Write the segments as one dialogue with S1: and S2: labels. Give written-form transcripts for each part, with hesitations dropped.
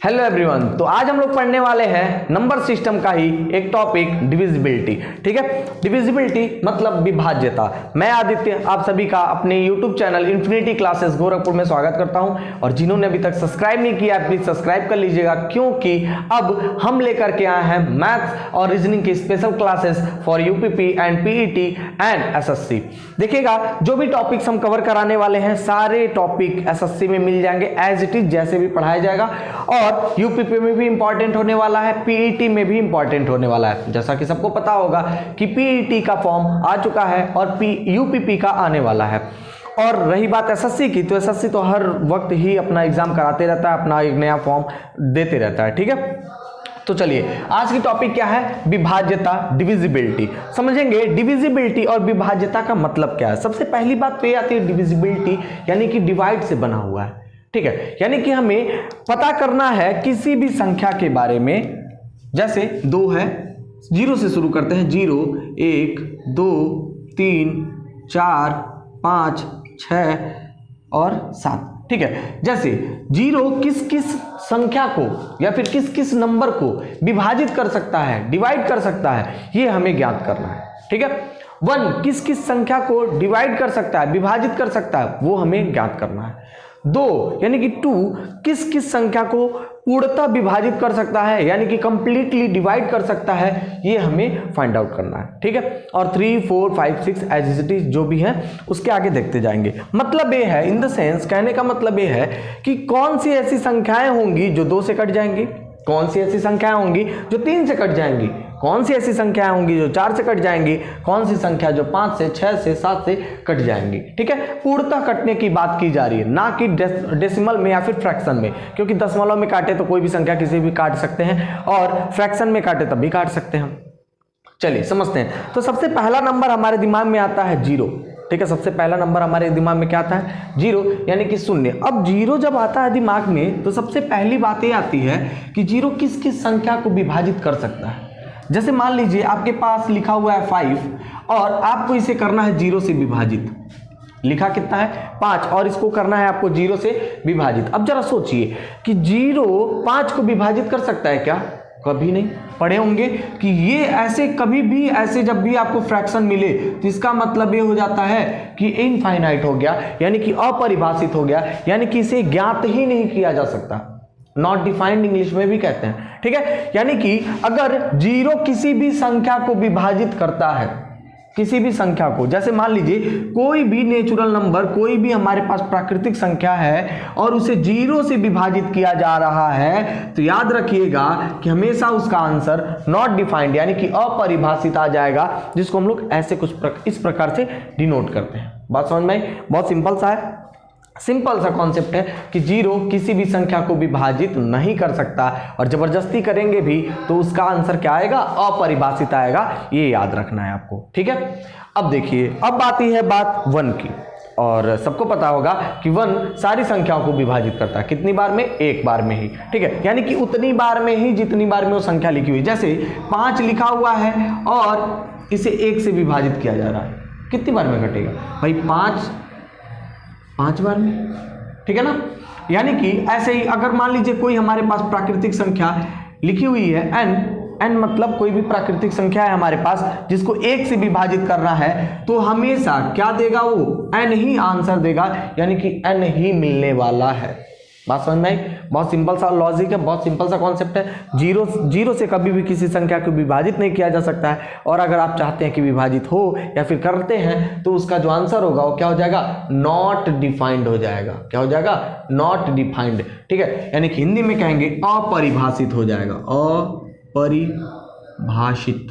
S1: Hello everyone. तो आज हम लोग पढ़ने वाले हैं नंबर सिस्टम का ही एक टॉपिक डिविजिबिलिटी। ठीक है, डिविजिबिलिटी मतलब विभाज्यता। मैं आदित्य आप सभी का अपने YouTube channel infinity classes Gorakhpur में स्वागत करता हूं। और जिन्होंने अभी तक सब्सक्राइब नहीं किया प्लीज सब्सक्राइब कर लीजिएगा, क्योंकि अब हम लेकर के आए हैं मैथ्स और रीजनिंग की special classes for UPP and PET and SSC. देखिएगा जो भी टॉपिक्स हम कवर कराने वाले हैं सारे टॉपिक एसएससी में मिल जाएंगे एज इट इज जैसे भी पढ़ाया जाएगा, और यूपीपी में भी इंपॉर्टेंट होने वाला है, पीईटी में भी इंपॉर्टेंट होने वाला है। जैसा कि सबको पता होगा कि पीईटी का फॉर्म आ चुका है और यूपीपी का आने वाला है। और रही बात एसएससी की, तो एसएससी तो हर वक्त ही अपना एग्जाम कराते रहता है, अपना एक नया फॉर्म देते रहता है। ठीक है, तो चलिए आज की टॉपिक क्या है, विभाज्यता, डिविजिबिलिटी। समझेंगे डिविजिबिलिटी और विभाज्यता का मतलब क्या है। सबसे पहली बात तो ये आती है डिविजिबिलिटी यानी कि डिवाइड से बना हुआ है। ठीक है, यानी कि हमें पता करना है किसी भी संख्या के बारे में। जैसे 2 है, 0 से शुरू करते हैं, 0 1 2 3 4 5 6 और 7। ठीक है, जैसे 0 किस किस संख्या को या फिर किस किस नंबर को विभाजित कर सकता है, डिवाइड कर सकता है, ये हमें ज्ञात करना है। ठीक है, 1 किस किस संख्या को डिवाइड कर सकता है, विभाजित कर सकता है, वो हमें ज्ञात करना है। 2 यानी कि 2 किस किस संख्या को पूर्णतः विभाजित कर सकता है यानी कि कंप्लीटली डिवाइड कर सकता है, ये हमें फाइंड आउट करना है। ठीक है, और 3 4 5 6 एज इट इज जो भी है उसके आगे देखते जाएंगे। मतलब ये है, इन द सेंस कहने का मतलब ये है कि कौन सी ऐसी संख्याएं होंगी जो 2 से कट जाएंगी, कौन सी ऐसी संख्याएं होंगी जो 3 से कट जाएंगी, कौन सी ऐसी संख्याएं होंगी जो 4 से कट जाएंगी, कौन सी संख्या जो 5 से 6 से 7 से कट जाएंगी। ठीक है, पूर्णतः कटने की बात की जा रही है, ना कि डेसिमल में या फिर फ्रैक्शन में, क्योंकि दशमलव में काटे तो कोई भी संख्या किसी भी काट सकते हैं और फ्रैक्शन में काटे तब भी काट सकते हैं हम। चलिए समझते हैं। तो सबसे पहला नंबर हमारे दिमाग में आता है 0। ठीक है, सबसे पहला नंबर हमारे दिमाग में क्या आता है, 0 यानी कि शून्य। अब 0 जब आता है दिमाग में तो सबसे पहली बात ये आती है कि 0 किस किस संख्या को विभाजित कर सकता है। जैसे मान लीजिए आपके पास लिखा हुआ है 5 और आपको इसे करना है 0 से विभाजित। लिखा कितना है 5 और इसको करना है आपको 0 से विभाजित। अब जरा सोचिए कि 0 5 को विभाजित कर सकता है क्या? कभी नहीं। पढ़े होंगे कि ये ऐसे कभी भी ऐसे जब भी आपको फ्रैक्शन मिले तो इसका मतलब ये हो जाता है कि इनफाइनाइट हो गया, यानी कि अपरिभाषित हो गया, यानी कि इसे ज्ञात ही नहीं किया जा सकता। नॉट डिफाइंड इंग्लिश में भी कहते हैं। ठीक है, यानी कि अगर 0 किसी भी संख्या को विभाजित करता है, किसी भी संख्या को, जैसे मान लीजिए कोई भी नेचुरल नंबर, कोई भी हमारे पास प्राकृतिक संख्या है और उसे 0 से विभाजित किया जा रहा है, तो याद रखिएगा कि हमेशा उसका आंसर नॉट डिफाइंड यानी कि अपरिभाषित आ जाएगा, जिसको हम लोग ऐसे कुछ इस प्रकार से डिनोट करते हैं। बात समझ में आई? बहुत सिंपल सा है, सिंपल सा कॉन्सेप्ट है कि 0 किसी भी संख्या को विभाजित नहीं कर सकता, और जबरदस्ती करेंगे भी तो उसका आंसर क्या आएगा, अपरिभाषित आएगा। ये याद रखना है आपको। ठीक है, अब देखिए, अब आती है बात 1 की, और सबको पता होगा कि 1 सारी संख्याओं को विभाजित करता है। कितनी बार में? एक बार में ही। ठीक है, यानी कि उतनी बार में ही जितनी बार में वो संख्या लिखी हुई। जैसे 5 लिखा हुआ है और इसे 1 से विभाजित किया जा रहा है, कितनी बार में घटेगा भाई? 5 बार में। ठीक है ना, यानी कि ऐसे ही अगर मान लीजिए कोई हमारे पास प्राकृतिक संख्या लिखी हुई है n मतलब कोई भी प्राकृतिक संख्या है हमारे पास जिसको 1 से विभाजित करना है, तो हमेशा क्या देगा वो? n ही आंसर देगा, यानी कि n ही मिलने वाला है। बात समझ में आई? बहुत सिंपल सा लॉजिक है, बहुत सिंपल सा कॉन्सेप्ट है। 0 से कभी भी किसी संख्या को विभाजित नहीं किया जा सकता है, और अगर आप चाहते हैं कि विभाजित हो या फिर करते हैं तो उसका जो आंसर होगा वो क्या हो जाएगा? नॉट डिफाइंड हो जाएगा। क्या हो जाएगा? Not defined. ठीक है, यानी कि हिंदी में कहेंगे अपरिभाषित हो जाएगा। अपरिभाषित,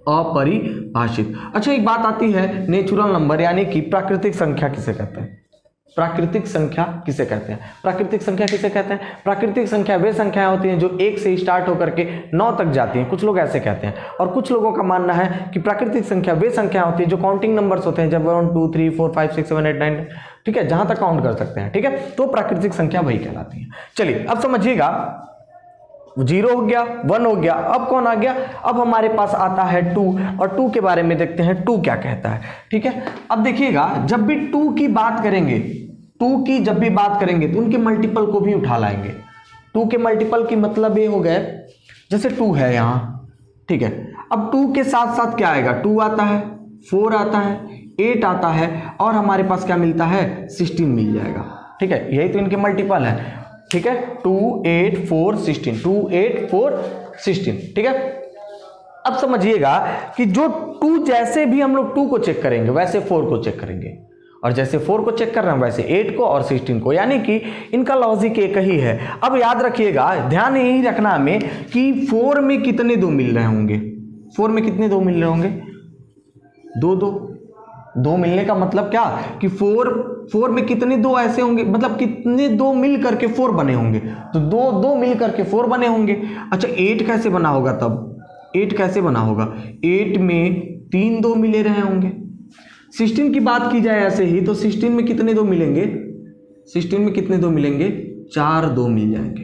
S1: अपरिभाषित। अच्छा, एक बात आती है नेचुरल नंबर यानी कि प्राकृतिक संख्या किसे कहते हैं? प्राकृतिक संख्या किसे कहते हैं? प्राकृतिक संख्या किसे कहते हैं? प्राकृतिक संख्या वे संख्याएं होती हैं जो 1 से स्टार्ट होकर के 9 तक जाती हैं, कुछ लोग ऐसे कहते हैं। और कुछ लोगों का मानना है कि प्राकृतिक संख्या वे संख्याएं होती हैं जो काउंटिंग नंबर्स होते हैं, जब 1 2 3 4 5 6 7 8 9, ठीक है, जहां तक काउंट कर सकते हैं। ठीक है, तो प्राकृतिक संख्या वही कहलाती है। चलिए अब समझिएगा, 0 हो गया, 1 हो गया, अब कौन आ गया? अब हमारे पास आता है 2, और 2 के बारे में देखते हैं 2 क्या कहता है। ठीक है, अब देखिएगा जब भी 2 की बात करेंगे, 2 की जब भी बात करेंगे तो उनके मल्टीपल को भी उठा लाएंगे। 2 के मल्टीपल की मतलब ये हो गए, जैसे 2 है यहाँ, ठीक है, अब 2 के साथ साथ क्या आएगा, 2 आता है, 4 आता है, 8 आता है, और हमारे पास क्या मिलता है, 16 मिल जाएगा, ठीक है, यही तो इनके मल्टीपल है, ठीक है, 2 8 4 16, 2 8 4 16, ठीक है। अब समझिएगा कि जो 2 जैसे भी हम लोग 2 को चेक करेंगे वैसे 4 को चेक करेंगे, और जैसे 4 को चेक कर रहे हैं वैसे 8 को और 16 को, यानी कि इनका लॉजिक एक ही है। अब याद रखिएगा, ध्यान यही रखना हमें कि 4 में कितने 2 मिल रहे होंगे, 4 में कितने 2 मिल रहे होंगे, 2 2 2 मिलने का मतलब क्या कि 4 में कितने 2 ऐसे होंगे, मतलब कितने 2 मिल करके 4 बने होंगे, तो 2 2 मिल करके 4 बने होंगे। अच्छा 8 कैसे बना होगा, तब 8 कैसे बना होगा, 8 में 3 2 मिले रहे होंगे। 16 की बात की जाए ऐसे ही, तो 16 में कितने 2 मिलेंगे, 16 में कितने 2 मिलेंगे, 4 2 मिल जाएंगे।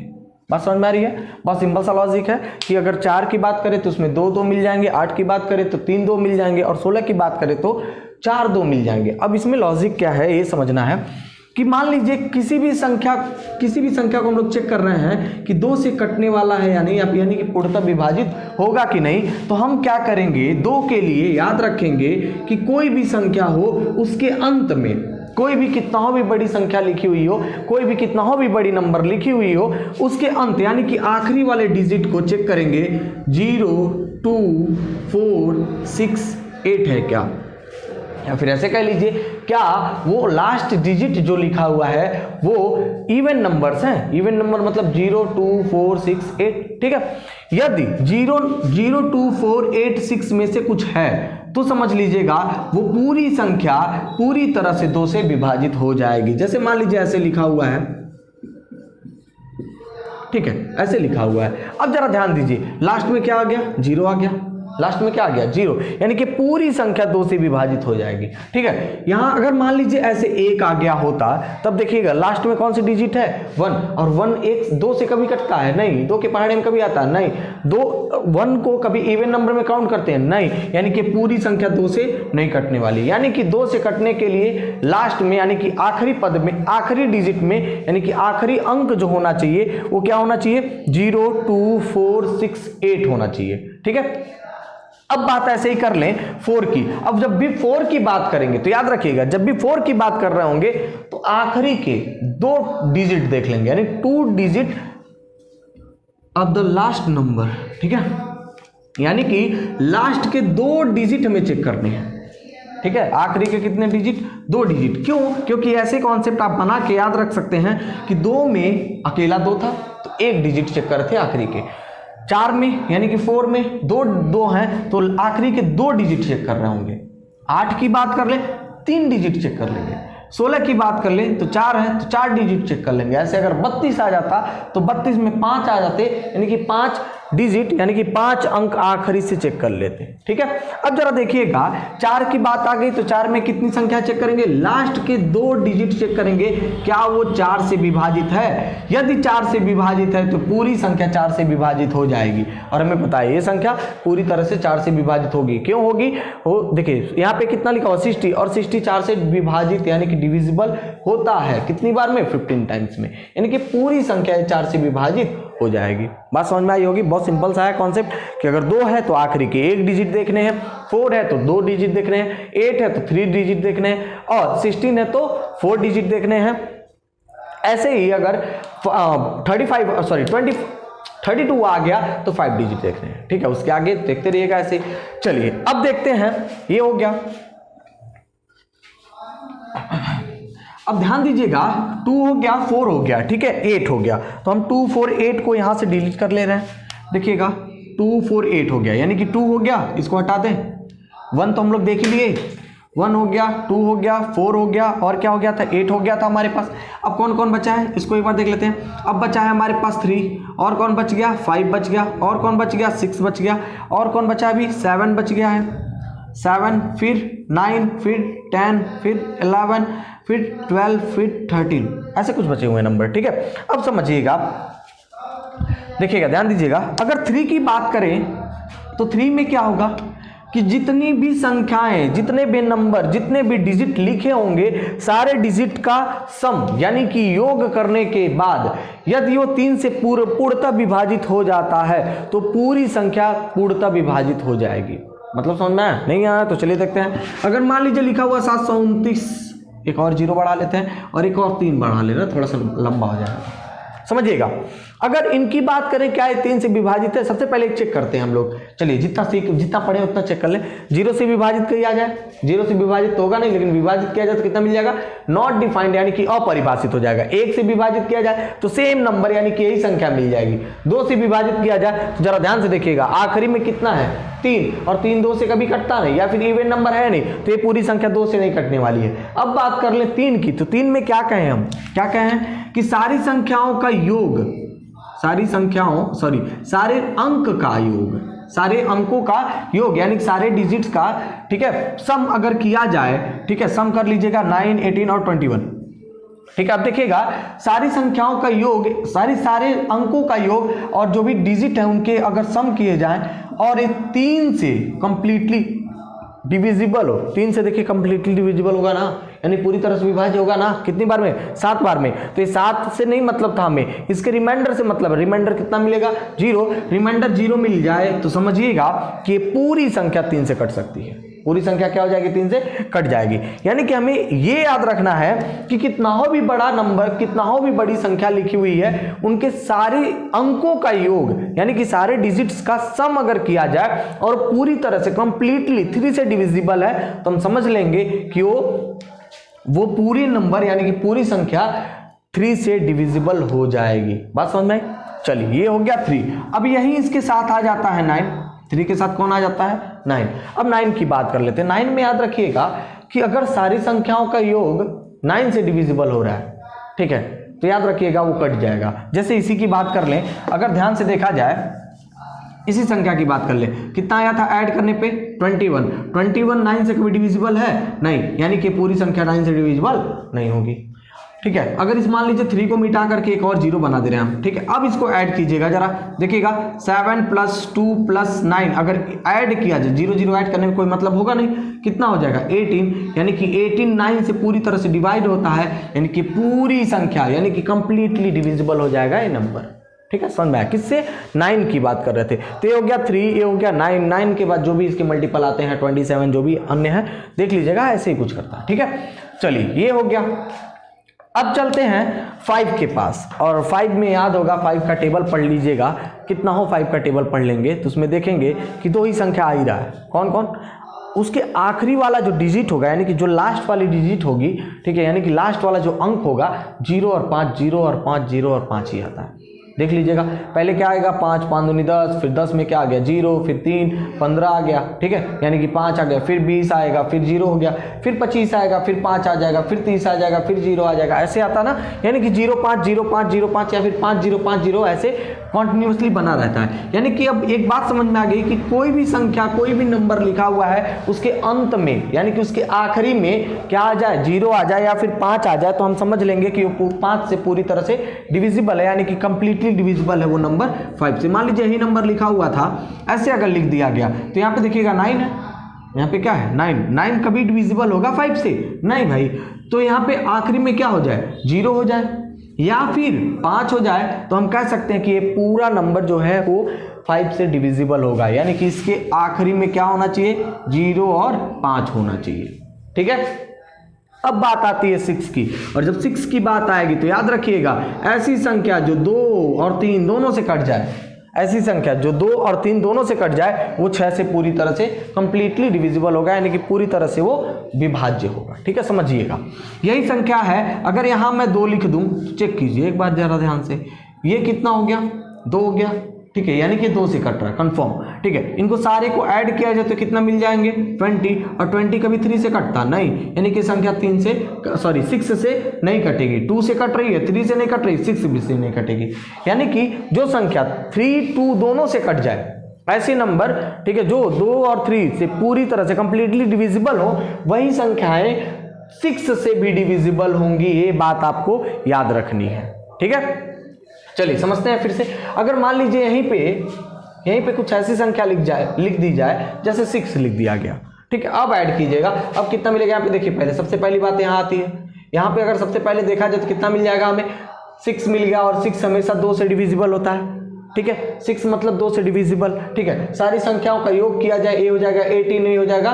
S1: बात समझ में आ रही है, बहुत सिंपल सा लॉजिक है कि अगर 4 की बात करें तो उसमें 2 2 मिल जाएंगे, 8 की बात करें तो 3 2 मिल जाएंगे, और 16 की बात करें तो 4 2 मिल जाएंगे। अब इसमें लॉजिक क्या है ये समझना है कि मान लीजिए किसी भी संख्या को हम लोग चेक कर रहे हैं कि 2 से कटने वाला है या नहीं, यानी कि पूर्णतः विभाजित होगा कि नहीं, तो हम क्या करेंगे, 2 के लिए याद रखेंगे कि कोई भी संख्या हो उसके अंत में कोई भी कितना हो भी बड़ी संख्या लिखी हुई हो, कोई भी कितना हो भी बड़ी नंबर लिखी हुई हो, उसके अंत यानी कि आखिरी वाले डिजिट को चेक करेंगे, 0 2 4 6 8 है क्या, या फिर ऐसे कह लीजिए क्या वो लास्ट डिजिट जो लिखा हुआ है वो इवन नंबर्स हैं, इवन नंबर मतलब 0 2 4 6 8, ठीक है। यदि 0 0 2 4 8 6 में से कुछ है तो समझ लीजिएगा वो पूरी संख्या पूरी तरह से 2 से विभाजित हो जाएगी। जैसे मान लीजिए ऐसे लिखा हुआ है, ठीक है, ऐसे लिखा हुआ है। अब जरा ध्यान दीजिए, लास्ट में क्या आ गया, 0 आ गया, लास्ट में क्या आ गया, 0, यानी कि पूरी संख्या 2 से विभाजित हो जाएगी, ठीक है। यहां अगर मान लीजिए ऐसे 1 आ गया होता, तब देखिएगा लास्ट में कौन सी डिजिट है, 1, और 1 1 2 से कभी कटता है नहीं, 2 के पहाड़े में कभी आता है नहीं, 1 को कभी इवन नंबर में काउंट करते हैं नहीं, यानी कि पूरी संख्या 2 से नहीं कटने वाली, यानी कि 2 से कटने के लिए लास्ट में यानी कि आखिरी पद में आखिरी डिजिट में यानी कि आखिरी अंक जो होना चाहिए वो क्या होना चाहिए, 0 2 4 6 8 होना चाहिए, ठीक है। अब बात ऐसे ही कर लें 4 की। अब जब भी 4 की बात करेंगे तो याद रखिएगा, जब भी 4 की बात कर रहे होंगे तो आखिरी के 2 डिजिट देख लेंगे, यानी 2 digit of the last number, ठीक है, यानी कि लास्ट के 2 डिजिट हमें चेक करने हैं, ठीक है। आखिरी के कितने डिजिट, 2 डिजिट, क्यों, क्योंकि ऐसे कॉन्सेप्ट आप बना के याद रख सकते हैं कि 2 में अकेला 2 था तो 1 डिजिट चेक कर रहे थे आखिरी के, 4 में यानी कि 4 में 2 हैं तो आखिरी के 2 डिजिट चेक कर रहे होंगे, 8 की बात कर ले 3 डिजिट चेक कर लेंगे, 16 की बात कर ले तो 4 है तो 4 डिजिट चेक कर लेंगे। ऐसे अगर 32 आ जाता तो 32 में 5 आ जाते, यानी कि 5 डिजिट यानी कि 5 अंक आखिरी से चेक कर लेते, ठीक है। अब जरा देखिएगा 4 की बात आ गई तो 4 में कितनी संख्या चेक करेंगे, लास्ट के 2 डिजिट चेक करेंगे, क्या वो 4 से विभाजित है, यदि 4 से विभाजित है तो पूरी संख्या 4 से विभाजित हो जाएगी, और हमें पता है ये संख्या पूरी तरह से 4 से विभाजित होगी। क्यों होगी, वो देखिए यहाँ पे कितना लिखा हो 60, और 60 4 से विभाजित यानी कि डिविजिबल होता है कितनी बार में, 15 टाइम्स में, यानी कि पूरी संख्या 4 से विभाजित हो जाएगी। बात समझ में आई होगी, बहुत सिंपल सा है कॉन्सेप्ट कि अगर 2 है तो आखिरी के 1 डिजिट देखने हैं, 4 है तो 2 डिजिट देखने हैं, 8 है तो 3 डिजिट देखने हैं, और 16 है तो 4 डिजिट देखने हैं। ऐसे ही अगर 32 आ गया तो 5 डिजिट देखने हैं, ठीक है, उसके आगे देखते रहिएगा ऐसे। चलिए अब देखते हैं, ये हो गया। अब ध्यान दीजिएगा 2 हो गया, 4 हो गया, ठीक है, 8 हो गया, तो हम 2 4 8 को यहां से डिलीट कर ले रहे हैं। देखिएगा 2 4 8 हो गया, यानी कि 2 हो गया, इसको हटा दें, 1 तो हम लोग देख ही लिए, 1 हो गया, 2 हो गया, 4 हो गया, और क्या हो गया था, 8 हो गया था हमारे पास। अब कौन कौन बचा है इसको एक बार देख लेते हैं। अब बचा है हमारे पास 3, और कौन बच गया, 5 बच गया, और कौन बच गया, 6 बच गया, और कौन बचा अभी, 7 बच गया है, 7 फिर 9 फिर 10 फिर 11 फिर 12 फिर 13, ऐसे कुछ बचे हुए नंबर, ठीक है। अब समझिएगा, देखिएगा, ध्यान दीजिएगा, अगर 3 की बात करें तो 3 में क्या होगा, कि जितनी भी संख्याएं, जितने भी नंबर, जितने भी डिजिट लिखे होंगे, सारे डिजिट का सम यानी कि योग करने के बाद यदि वो 3 से पूर्णतः विभाजित हो जाता है तो पूरी संख्या पूर्णतः विभाजित हो जाएगी। मतलब समझ में आया? नहीं आया तो चलिए देखते हैं। अगर मान लीजिए लिखा हुआ 729, एक और 0 बढ़ा लेते हैं और एक और 3 बढ़ा ले रहे हैं, थोड़ा सा लंबा हो जाएगा, समझिएगा। अगर इनकी बात करें क्या है 3 से विभाजित है, सबसे पहले एक चेक करते हैं हम लोग। चलिए जितना पढ़े उतना चेक कर ले। 0 से विभाजित किया जाए, 0 से विभाजित तो होगा नहीं, लेकिन विभाजित किया जाए तो कितना मिल जाएगा? नॉट डिफाइंड यानी कि अपरिभाषित हो जाएगा। 1 से विभाजित किया जाए तो सेम नंबर यानी कि यही संख्या मिल जाएगी। 2 से विभाजित किया जाए तो जरा ध्यान से देखिएगा, आखिरी में कितना है? 3, और 3 2 से कभी कटता नहीं, या फिर इवन नंबर है नहीं, तो ये पूरी संख्या 2 से नहीं कटने वाली है। अब बात कर ले 3 की, तो 3 में क्या कहें हम? क्या कहें कि सारी संख्याओं का योग, सारे अंक का योग, सारे अंकों का योग यानी सारे डिजिट्स का, ठीक है, सम अगर किया जाए, ठीक है, सम कर लीजिएगा 9, 18 और 21, ठीक है। अब देखिएगा सारी संख्याओं का योग, सारे अंकों का योग और जो भी डिजिट है उनके अगर सम किए जाएं और ये 3 से कंप्लीटली डिविजिबल हो, 3 से देखिए कंप्लीटली डिविजिबल होगा ना, यानी पूरी तरह से विभाज्य होगा ना। कितनी बार में? 7 बार में। तो ये 7 से नहीं मतलब था हमें, इसके रिमाइंडर से मतलब। रिमाइंडर कितना मिलेगा? 0। रिमाइंडर 0 मिल जाए तो समझिएगा कि पूरी संख्या 3 से कट सकती है। पूरी संख्या क्या हो जाएगी? 3 से कट जाएगी। यानी कि हमें ये याद रखना है कि कितना हो भी बड़ा नंबर, कितना हो भी बड़ी संख्या लिखी हुई है, उनके सारे अंकों का योग यानी कि सारे डिजिट्स का सम अगर किया जाए और पूरी तरह से कंप्लीटली 3 से डिविजिबल है तो हम समझ लेंगे कि वो पूरी नंबर यानी कि पूरी संख्या 3 से डिविजिबल हो जाएगी। बात समझ में आई? चलिए ये हो गया 3। अब यही इसके साथ आ जाता है 9। 3 के साथ कौन आ जाता है? 9। अब 9 की बात कर लेते हैं। 9 में याद रखिएगा कि अगर सारी संख्याओं का योग 9 से डिविजिबल हो रहा है, ठीक है, तो याद रखिएगा वो कट जाएगा। जैसे इसी की बात कर लें, अगर ध्यान से देखा जाए, इसी संख्या की बात कर ले, कितना आया था ऐड करने पे? 21। 21 9 से कभी डिविजिबल है? नहीं, यानी कि पूरी संख्या 9 से डिविजिबल नहीं होगी, ठीक है। अगर इस मान लीजिए 3 को मिटा करके एक और 0 बना दे रहे हैं हम, ठीक है। अब इसको ऐड कीजिएगा जरा, देखिएगा 7 + 2 + 9 अगर ऐड किया जाए, 0 0 ऐड करने में कोई मतलब होगा नहीं, कितना हो जाएगा? 18, यानी कि 18 9 से पूरी तरह से डिवाइड होता है, यानी कि पूरी संख्या यानी कि कंप्लीटली डिविजिबल हो जाएगा ये नंबर, ठीक है। समझ में आया? किससे? 9 की बात कर रहे थे। तो ये हो गया 3, ये हो गया 9। 9 के बाद जो भी इसके मल्टीपल आते हैं 27 जो भी अन्य है देख लीजिएगा, ऐसे ही कुछ करता है, ठीक है। चलिए ये हो गया। अब चलते हैं 5 के पास, और 5 में याद होगा 5 का टेबल पढ़ लीजिएगा। कितना हो 5 का टेबल पढ़ लेंगे तो उसमें देखेंगे कि 2 ही संख्या आ ही रहा है। कौन कौन? उसके आखिरी वाला जो डिजिट होगा यानी कि जो लास्ट वाली डिजिट होगी, ठीक है, यानी कि लास्ट वाला जो अंक होगा 0 और 5, 0 और 5, 0 और 5 ही आता है। देख लीजिएगा, पहले क्या आएगा? 5 5 दूनी 10, फिर 10 में क्या आ गया? 0, फिर 3 15 आ गया, ठीक है, यानी कि 5 आ गया, फिर 20 आएगा, फिर 0 हो गया, फिर 25 आएगा, फिर 5 आ जाएगा, फिर 30 आ जाएगा, फिर 0 आ जाएगा, ऐसे आता ना। यानी कि 0 5 0 5 0 5 या फिर 5 0 5 0 ऐसे कॉन्टिन्यूसली बना रहता है। यानी कि अब एक बात समझ में आ गई कि कोई भी संख्या, कोई भी नंबर लिखा हुआ है, उसके अंत में यानी कि उसके आखिरी में क्या आ जाए? 0 आ जाए या फिर 5 आ जाए तो हम समझ लेंगे कि वो 5 से पूरी तरह से डिविजिबल है, यानी कि कंप्लीटली डिविजिबल है वो नंबर 5 से। मान लीजिए यही नंबर लिखा हुआ था, ऐसे अगर लिख दिया गया तो यहाँ पे देखिएगा 9 है, यहाँ पे क्या है? 9। 9 कभी डिविजिबल होगा 5 से? नहीं भाई। तो यहाँ पे आखिरी में क्या हो जाए? 0 हो जाए या फिर 5 हो जाए तो हम कह सकते हैं कि ये पूरा नंबर जो है वो 5 से डिविजिबल होगा, यानी कि इसके आखिरी में क्या होना चाहिए? 0 और 5 होना चाहिए, ठीक है। अब बात आती है 6 की, और जब 6 की बात आएगी तो याद रखिएगा ऐसी संख्या जो 2 और 3 दोनों से कट जाए, ऐसी संख्या जो 2 और 3 दोनों से कट जाए वो 6 से पूरी तरह से कंप्लीटली डिविजिबल होगा, यानी कि पूरी तरह से वो विभाज्य होगा, ठीक है, समझिएगा। यही संख्या है, अगर यहाँ मैं 2 लिख दूं, चेक कीजिए एक बार जरा ध्यान से, ये कितना हो गया? 2 हो गया, ठीक है, यानी कि 2 से कट रहा है कंफर्म, ठीक है। इनको सारे को ऐड किया जाए तो कितना मिल जाएंगे? 20, और 20 कभी 3 से कटता नहीं, यानी कि संख्या 6 से नहीं कटेगी। 2 से कट रही है, 3 से नहीं कट रही, 6 भी से नहीं कटेगी, यानी कि जो संख्या 3 2 दोनों से कट जाए, ऐसे नंबर, ठीक है, जो 2 और 3 से पूरी तरह से कंप्लीटली डिविजिबल हो, वही संख्याएं 6 से भी डिविजिबल होंगी। ये बात आपको याद रखनी है, ठीक है। चलिए समझते हैं फिर से। अगर मान लीजिए यहीं पे यहीं पे कुछ ऐसी संख्या लिख दी जाए जैसे 6 लिख दिया गया, ठीक है। अब ऐड कीजिएगा, अब कितना मिलेगा यहाँ पे देखिए, पहले सबसे पहली बात यहाँ आती है, यहाँ पे अगर सबसे पहले देखा जाए तो कितना मिल जाएगा हमें, 6 मिल गया, और 6 हमेशा 2 से डिविजिबल होता है, ठीक है। 6 मतलब 2 से डिविजिबल, ठीक है। सारी संख्याओं का योग किया जाए, ए हो जाएगा 18, ए हो जाएगा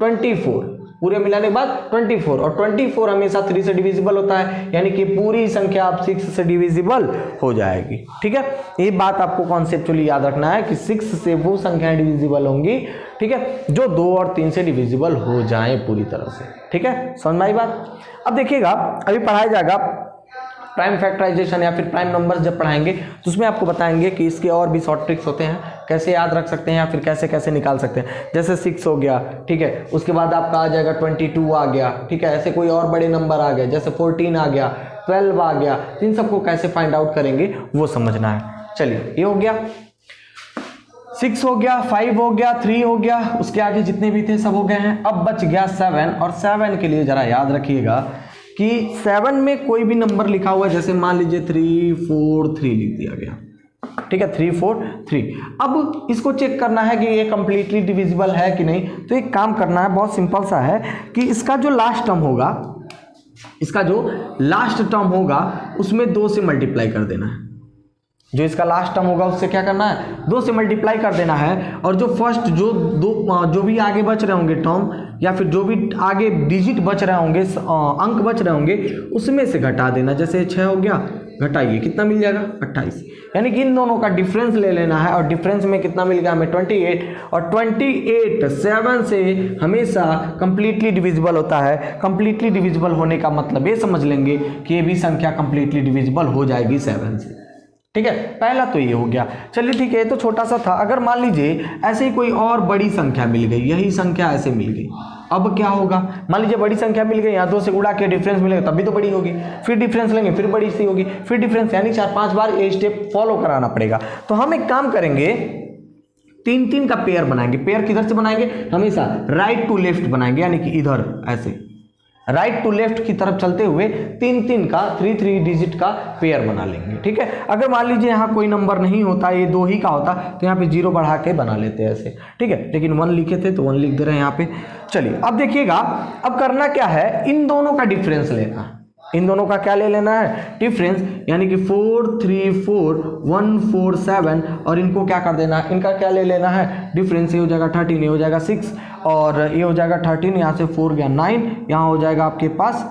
S1: 24, पूरे मिलाने के बाद 24, और 24 हमेशा 3 से डिविजिबल होता है, यानी कि पूरी संख्या अब 6 से डिविजिबल हो जाएगी, ठीक है। ये बात आपको कॉन्सेप्चुअली याद रखना है कि 6 से वो संख्याएं डिविजिबल होंगी, ठीक है, जो 2 और 3 से डिविजिबल हो जाएं पूरी तरह से, ठीक है। समझ में आई बात। अब देखिएगा, अभी पढ़ाया जाएगा प्राइम फैक्टराइजेशन या फिर प्राइम नंबर्स जब पढ़ाएंगे तो उसमें आपको बताएंगे कि इसके और भी शॉर्ट ट्रिक्स होते हैं, कैसे याद रख सकते हैं या फिर कैसे कैसे निकाल सकते हैं। जैसे 6 हो गया, ठीक है, उसके बाद आपका आ जाएगा 22 आ गया, ठीक है, ऐसे कोई और बड़े नंबर आ गए, जैसे 14 आ गया, 12 आ गया, इन सबको कैसे फाइंड आउट करेंगे वो समझना है। चलिए, ये हो गया, 6 हो गया, 5 हो गया, 3 हो गया, उसके आगे जितने भी थे सब हो गए हैं। अब बच गया 7, और 7 के लिए जरा याद रखिएगा कि 7 में कोई भी नंबर लिखा हुआ है, जैसे मान लीजिए 3 4 3 लिख दिया गया, ठीक है, 3 4 3। अब इसको चेक करना है कि ये कंप्लीटली डिविजिबल है कि नहीं। तो एक काम करना है, बहुत सिंपल सा है कि इसका जो लास्ट टर्म होगा, इसका जो लास्ट टर्म होगा उसमें 2 से मल्टीप्लाई कर देना है। जो इसका लास्ट टर्म होगा उससे क्या करना है, 2 से मल्टीप्लाई कर देना है, और जो फर्स्ट जो भी आगे बच रहे होंगे टर्म या फिर जो भी आगे डिजिट बच रहे होंगे, अंक बच रहे होंगे, उसमें से घटा देना। जैसे 6 हो गया, घटाइए, कितना मिल जाएगा 28, यानी कि इन दोनों का डिफरेंस ले लेना है, और डिफरेंस में कितना मिल गया हमें 28, और 28 7 से हमेशा कंप्लीटली डिविजिबल होता है। कंप्लीटली डिविजिबल होने का मतलब ये समझ लेंगे कि ये भी संख्या कंप्लीटली डिविजिबल हो जाएगी 7 से, ठीक है। पहला तो ये हो गया। चलिए ठीक है, ये तो छोटा सा था। अगर मान लीजिए ऐसे ही कोई और बड़ी संख्या मिल गई, यही संख्या ऐसे मिल गई, अब क्या होगा, मान लीजिए बड़ी संख्या मिल गई, यहाँ 2 से उड़ा के डिफरेंस मिलेगा तब भी तो बड़ी होगी, फिर डिफरेंस लेंगे फिर बड़ी सी होगी, फिर डिफरेंस, यानी 4-5 बार ये स्टेप फॉलो कराना पड़ेगा। तो हम एक काम करेंगे, 3-3 का पेयर बनाएंगे। पेयर किधर से बनाएंगे, हमेशा राइट टू लेफ्ट बनाएंगे, यानी कि इधर ऐसे राइट टू लेफ्ट की तरफ चलते हुए 3-3 का 3-3 डिजिट का पेयर बना लेंगे, ठीक है। अगर मान लीजिए यहाँ कोई नंबर नहीं होता, ये 2 ही का होता, तो यहाँ पे 0 बढ़ा के बना लेते हैं ऐसे, ठीक है। लेकिन 1 लिखे थे तो 1 लिख दे रहे हैं यहाँ पे। चलिए अब देखिएगा, अब करना क्या है, इन दोनों का डिफरेंस लेना है। इन दोनों का क्या ले लेना है, डिफरेंस, यानी कि 4 3 4 1 4 7, और इनको क्या कर देना है, इनका क्या ले लेना है, डिफरेंस। ये हो जाएगा 13, ये हो जाएगा 6, और ये हो जाएगा 13, यहाँ से 4 गया 9, यहाँ हो जाएगा आपके पास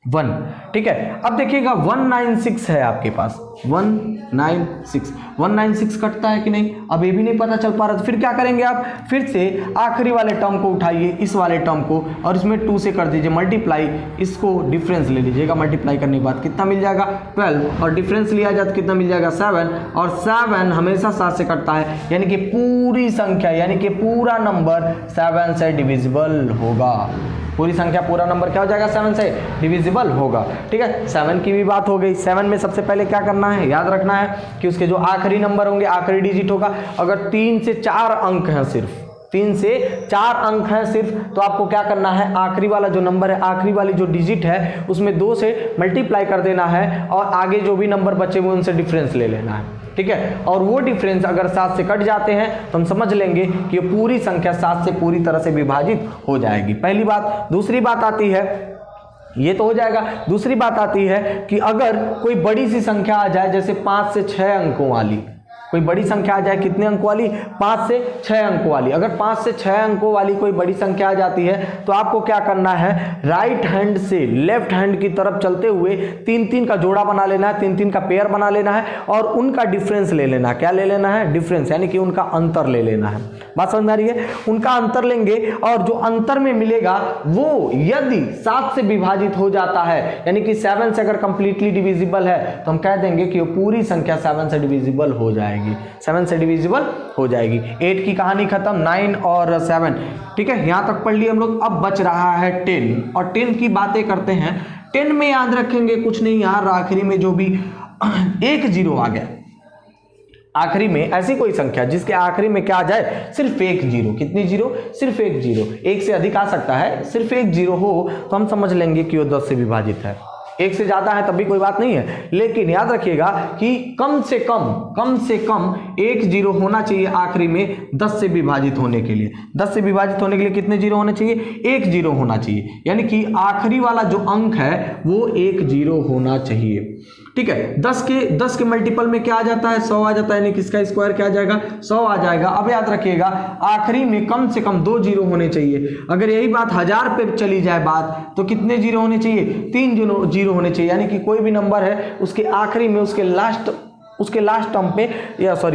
S1: 1, ठीक है। अब देखिएगा 196 है आपके पास, 196 कटता है कि नहीं, अब ये भी नहीं पता चल पा रहा, तो फिर क्या करेंगे आप, फिर से आखिरी वाले टर्म को उठाइए, इस वाले टर्म को, और इसमें 2 से कर दीजिए मल्टीप्लाई, इसको डिफरेंस ले लीजिएगा, मल्टीप्लाई करने के बाद कितना मिल जाएगा 12, और डिफरेंस लिया जाए तो कितना मिल जाएगा 7, और 7 हमेशा 7 से कटता है, यानी कि पूरी संख्या, यानी कि पूरा नंबर 7 से डिविजिबल होगा। पूरी संख्या, पूरा नंबर क्या हो जाएगा, 7 से डिविजिबल होगा, ठीक है। 7 की भी बात हो गई। 7 में सबसे पहले क्या करना है, याद रखना है कि उसके जो आखिरी नंबर होंगे, आखिरी डिजिट होगा, अगर 3 से 4 अंक हैं, सिर्फ 3 से 4 अंक हैं सिर्फ, तो आपको क्या करना है, आखिरी वाला जो नंबर है, आखिरी वाली जो डिजिट है, उसमें 2 से मल्टीप्लाई कर देना है, और आगे जो भी नंबर बचे हुए उनसे डिफरेंस ले लेना है, ठीक है। और वो डिफरेंस अगर 7 से कट जाते हैं तो हम समझ लेंगे कि ये पूरी संख्या 7 से पूरी तरह से विभाजित हो जाएगी। पहली बात। दूसरी बात आती है, ये तो हो जाएगा, दूसरी बात आती है कि अगर कोई बड़ी सी संख्या आ जाए, जैसे 5 से 6 अंकों वाली, कोई बड़ी संख्या आ जाए, कितने अंकों वाली, 5 से 6 अंकों वाली, अगर 5 से 6 अंकों वाली कोई बड़ी संख्या आ जाती है, तो आपको क्या करना है, राइट हैंड से लेफ्ट हैंड की तरफ चलते हुए 3-3 का जोड़ा बना लेना है, 3-3 का पेयर बना लेना है, और उनका डिफरेंस ले लेना है। क्या ले लेना है, डिफरेंस, यानी कि उनका अंतर ले लेना है। बात समझ में आ रही है, उनका अंतर लेंगे, और जो अंतर में मिलेगा वो यदि 7 से विभाजित हो जाता है, यानी कि 7 से अगर कंप्लीटली डिविजिबल है, तो हम कह देंगे कि वो पूरी संख्या 7 से डिविजिबल हो जाएगी, 7 से डिविजिबल हो जाएगी। 8 की कहानी खत्म, 9 और 7, ठीक है, यहां तक पढ़ लिए हम लोग। अब बच रहा है 10, और 10 की बातें करते हैं। 10 में याद रखेंगे कुछ नहीं यार, आखिरी में जो भी 1 0 आ गया, आखिरी में ऐसी कोई संख्या जिसके आखिरी में क्या आ जाए, सिर्फ 1 0, कितनी 0, सिर्फ 1 0, 1 से अधिक आ सकता है, सिर्फ 1 0 हो तो हम समझ लेंगे कि वो 10 से विभाजित है। 1 से ज़्यादा है तब भी कोई बात नहीं है, लेकिन याद रखिएगा कि कम से कम एक जीरो होना चाहिए आखिरी में 10 से विभाजित होने के लिए। 10 से विभाजित होने के लिए कितने जीरो होने चाहिए? 1 जीरो होना चाहिए, यानी कि आखिरी वाला जो अंक है वो 1 जीरो होना चाहिए। ठीक है, 10 के मल्टीपल में क्या आ जाता है? 100 आ जाता है, यानी कि इसका स्क्वायर क्या आ जाएगा? 100 आ जाएगा। अब याद रखिएगा आखिरी में कम से कम 2 जीरो होने चाहिए। अगर यही बात 1000 पे चली जाए बात, तो कितने जीरो होने चाहिए? 3 जीरो होने चाहिए, यानी कि कोई भी नंबर है उसके आखिरी में उसके लास्ट टर्म पे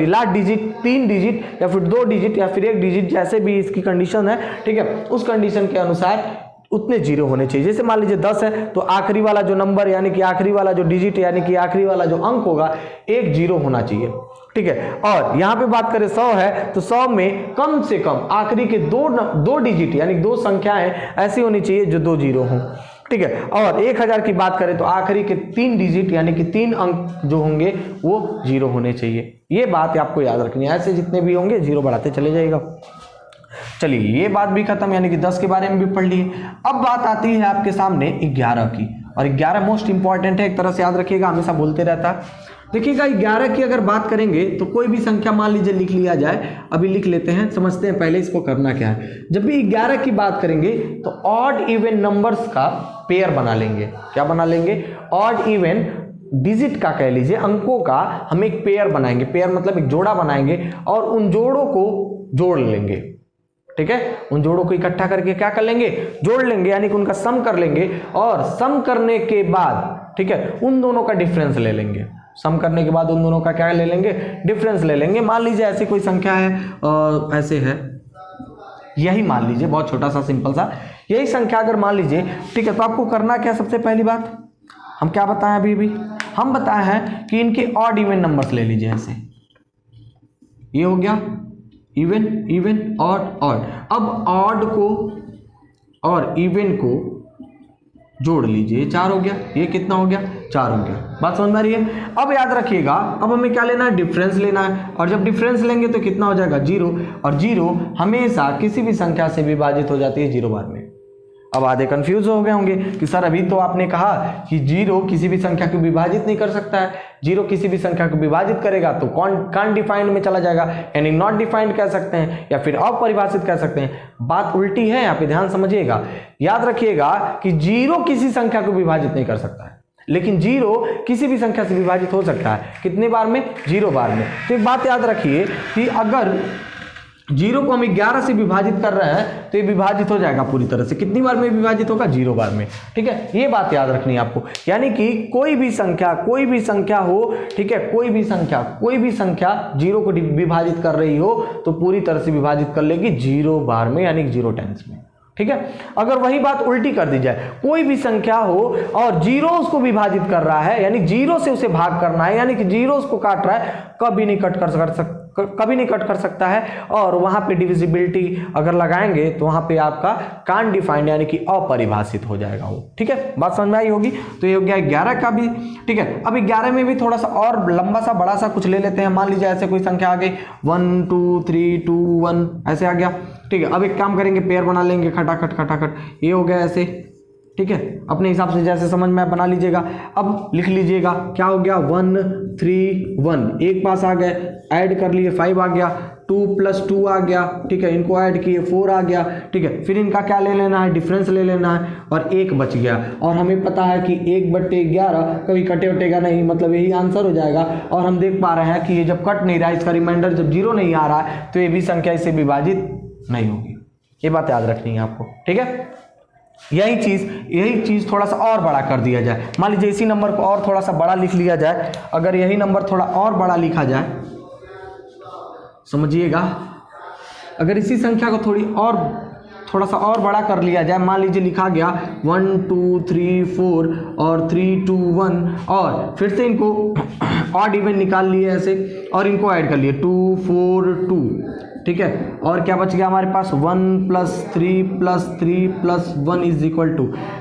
S1: लास्ट डिजिट 3 डिजिट या फिर 2 डिजिट या फिर 1 डिजिट, जैसे भी इसकी कंडीशन है, ठीक है, उस कंडीशन के अनुसार उतने जीरो होने चाहिए। जैसे मान लीजिए 10 है तो आखिरी वाला जो नंबर यानी कि आखिरी वाला जो डिजिट यानी कि आखिरी वाला जो अंक होगा 1 जीरो होना चाहिए। ठीक है, और यहां पे बात करें 100 है तो 100 में कम से कम आखिरी के दो डिजिट यानी 2 संख्याएं ऐसी होनी चाहिए जो 2 जीरो हों। ठीक है, और 1000 की बात करें तो आखिरी के 3 डिजिट यानी कि 3 अंक जो होंगे वो जीरो होने चाहिए। ये बात आपको याद रखनी है, ऐसे जितने भी होंगे जीरो बढ़ाते चले जाएगा। चलिए ये बात भी खत्म, यानी कि 10 के बारे में भी पढ़ लिए। अब बात आती है आपके सामने 11 की, और 11 मोस्ट इंपॉर्टेंट है, एक तरह से याद रखिएगा, हमेशा बोलते रहता है। देखिएगा 11 की अगर बात करेंगे तो कोई भी संख्या मान लीजिए लिख लिया जाए, अभी लिख लेते हैं, समझते हैं पहले इसको करना क्या है। जब भी 11 की बात करेंगे तो ऑड इवन नंबर्स का पेयर बना लेंगे। क्या बना लेंगे? ऑड इवन डिजिट का, कह लीजिए अंकों का हम एक पेयर बनाएंगे। पेयर मतलब एक जोड़ा बनाएंगे और उन जोड़ों को जोड़ लेंगे। ठीक है, उन जोड़ों को इकट्ठा करके क्या कर लेंगे? जोड़ लेंगे, यानी कि उनका सम कर लेंगे, और सम करने के बाद ठीक है उन दोनों का डिफरेंस ले लेंगे। सम करने के बाद उन दोनों का क्या ले लेंगे? डिफरेंस ले लेंगे। मान लीजिए ऐसी कोई संख्या है, ऐसे है, यही मान लीजिए, बहुत छोटा सा सिंपल सा यही संख्या अगर मान लीजिए, ठीक है, तो आपको करना क्या? सबसे पहली बात हम क्या बताएं अभी हम बताए हैं कि इनके ऑड इवन नंबर्स ले लीजिए। ऐसे ये हो गया इवन ऑड। अब ऑड को और इवन को जोड़ लीजिए, 4 हो गया। ये कितना हो गया? 4 हो गया। बात समझ में आ रही है? अब याद रखिएगा, अब हमें क्या लेना है? डिफरेंस लेना है, और जब डिफरेंस लेंगे तो कितना हो जाएगा? 0, और 0 हमेशा किसी भी संख्या से विभाजित हो जाती है 0 बार में। अब आधे कंफ्यूज हो गए होंगे कि सर अभी तो आपने कहा कि 0 किसी भी संख्या को विभाजित नहीं कर सकता है। 0 किसी भी संख्या को विभाजित करेगा तो कॉन डिफाइंड में चला जाएगा, यानी नॉट डिफाइंड कह सकते हैं या फिर अपरिभाषित कह सकते हैं। बात उल्टी है, यहाँ पे ध्यान समझिएगा। याद रखिएगा कि 0 किसी संख्या को विभाजित नहीं कर सकता है, लेकिन 0 किसी भी संख्या से विभाजित हो सकता है। कितने बार में? 0 बार में। तो एक बात याद रखिए कि अगर 0 को हम 11 से विभाजित कर रहे हैं तो ये विभाजित हो जाएगा पूरी तरह से। कितनी बार में विभाजित होगा? 0 बार में। ठीक है, ये बात याद रखनी है आपको। यानी कि कोई भी संख्या हो, ठीक है, कोई भी संख्या 0 को विभाजित कर रही हो तो पूरी तरह से विभाजित कर लेगी 0 बार में, यानी 0 टाइम्स में। ठीक है, अगर वही बात उल्टी कर दी जाए, कोई भी संख्या हो और 0 उसको विभाजित कर रहा है, यानी 0 से उसे भाग करना है, यानी कि 0 उसको काट रहा है, कभी नहीं कट कर सकता है। और वहां पे डिविजिबिलिटी अगर लगाएंगे तो वहां पे आपका कान डिफाइंड यानी कि अपरिभाषित हो जाएगा वो। ठीक है, बात समझ में आई होगी। तो ये हो गया 11 का भी। ठीक है, अब 11 में भी थोड़ा सा और लंबा सा बड़ा सा कुछ ले लेते हैं। मान लीजिए ऐसे कोई संख्या आ गई 1 2 3 2 1 ऐसे आ गया। ठीक है, अब एक काम करेंगे, पेयर बना लेंगे खटाखट। ये हो गया ऐसे। ठीक है, अपने हिसाब से जैसे समझ में बना लीजिएगा। अब लिख लीजिएगा क्या हो गया? 1 3 1 एक पास आ गए, ऐड कर लिए 5 आ गया, 2 + 2 आ गया। ठीक है, इनको ऐड किए 4 आ गया। ठीक है, फिर इनका क्या ले लेना है? डिफरेंस ले लेना है, और 1 बच गया। और हमें पता है कि 1/11 कभी कटे वटेगा नहीं, मतलब यही आंसर हो जाएगा। और हम देख पा रहे हैं कि ये जब कट नहीं रहा, इसका रिमाइंडर जब 0 नहीं आ रहा है तो ये भी संख्या इससे विभाजित नहीं होगी। ये बात याद रखनी है आपको। ठीक है, यही चीज थोड़ा सा और बड़ा कर दिया जाए। मान लीजिए इसी नंबर को और थोड़ा सा बड़ा लिख लिया जाए। अगर यही नंबर थोड़ा और बड़ा लिखा जाए, समझिएगा, अगर इसी संख्या को थोड़ा सा और बड़ा कर लिया जाए, मान लीजिए लिखा गया 1 2 3 4 और 3 2 1, और फिर से इनको ऑड इवन निकाल लिए ऐसे, और इनको ऐड कर लिए 2 4 2। ठीक है, और क्या बच गया हमारे पास? 1 + 3 + 3 + 1